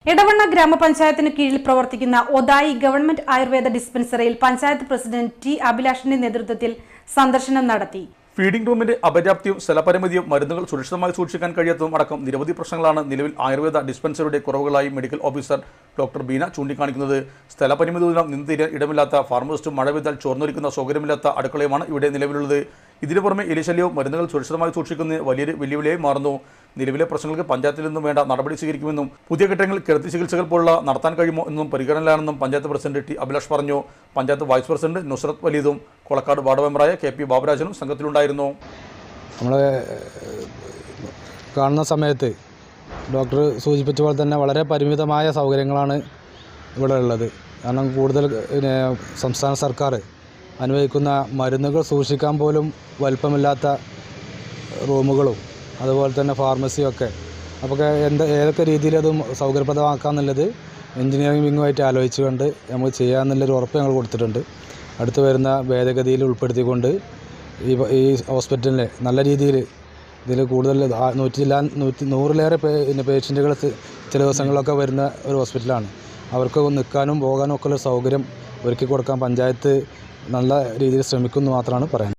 എടവണ്ണ ഗ്രാമപഞ്ചായത്തിന് കീഴിൽ പ്രവർത്തിക്കുന്ന ഒതായി ഗവൺമെന്റ് ആയുർവേദ ഡിസ്പെൻസറിയിൽ പഞ്ചായത്ത് പ്രസിഡന്റ് ടി അഭിലാഷിന്റെ നേതൃത്വത്തിൽ സന്ദർശനം നടത്തി. ഫീഡിംഗ് റൂമിന്റെ അപര്യാപ്തിയും സ്ഥലപരിമിതിയും മരുന്നുകൾ സുരക്ഷിതമായി സൂക്ഷിക്കാൻ കഴിയാത്തതും അടക്കം നിരവധി പ്രശ്നങ്ങളാണ് നിലവിൽ ആയുർവേദ ഡിസ്പെൻസറിയുടെ കുറവുകളായി മെഡിക്കൽ ഓഫീസർ ഡോക്ടർ ബീന ചൂണ്ടിക്കാണിക്കുന്നത്. സ്ഥലപരിമിതി മൂലം നിന്ന് തീരാൻ ഇടമില്ലാത്ത ഫാർമസിസ്റ്റും മഴ പെയ്താൽ ചോർന്നൊലിക്കുന്ന സൗകര്യമില്ലാത്ത അടുക്കളയുമാണ് ഇവിടെ നിലവിലുള്ളത്. ഇതിനു പുറമെ എലിശല്യവും മരുന്നുകൾ സുരക്ഷിതമായി സൂക്ഷിക്കുന്നത് വലിയൊരു വെല്ലുവിളിയായി മാറുന്നു. നിലവിലെ പ്രശ്നങ്ങൾക്ക് പഞ്ചായത്തിൽ നിന്നും വേണ്ട നടപടി സ്വീകരിക്കുമെന്നും പുതിയ ഘട്ടങ്ങളിൽ കിടത്തി ചികിത്സകൾ പോലുള്ള നടത്താൻ കഴിയുമോ എന്നും പരിഗണനയിലാണെന്നും പഞ്ചായത്ത് പ്രസിഡന്റ് ടി അഭിലാഷ് പറഞ്ഞു. പഞ്ചായത്ത് വൈസ് പ്രസിഡന്റ് നുസ്രത്ത് വലീദും കൊളക്കാട് വാർഡ് മെമ്പറായ KP ബാബുരാജനും സംഘത്തിലുണ്ടായിരുന്നു. നമ്മൾ കാണുന്ന സമയത്ത് ഡോക്ടർ സൂചിപ്പിച്ച പോലെ തന്നെ വളരെ പരിമിതമായ സൗകര്യങ്ങളാണ് ഇവിടെ ഉള്ളത്. കാരണം കൂടുതൽ സംസ്ഥാന സർക്കാർ അനുവദിക്കുന്ന മരുന്നുകൾ സൂക്ഷിക്കാൻ പോലും വലിപ്പമില്ലാത്ത റൂമുകളും അതുപോലെ തന്നെ ഫാർമസിയൊക്കെ അപ്പോൾ ഏതൊക്കെ രീതിയിൽ അത് സൗകര്യപ്രദമാക്കാമെന്നുള്ളത് എഞ്ചിനീയറിംഗ് വിങ്ങുമായിട്ട് ആലോചിച്ചുകൊണ്ട് നമുക്ക് ചെയ്യാമെന്നുള്ളൊരു ഉറപ്പ് ഞങ്ങൾ കൊടുത്തിട്ടുണ്ട്. അടുത്ത് വരുന്ന ഭേദഗതിയിൽ ഉൾപ്പെടുത്തിക്കൊണ്ട് ഈ ഹോസ്പിറ്റലിനെ നല്ല രീതിയിൽ ഇതിൽ കൂടുതൽ 100-ലേറെ പേഷ്യൻറ്റുകൾ ചില ദിവസങ്ങളിലൊക്കെ വരുന്ന ഒരു ഹോസ്പിറ്റലാണ്. അവർക്ക് നിൽക്കാനും പോകാനും ഒക്കെ ഉള്ള സൗകര്യം ഒരുക്കി കൊടുക്കാൻ പഞ്ചായത്ത് നല്ല രീതിയിൽ ശ്രമിക്കുന്നു മാത്രമാണ് പറയാൻ.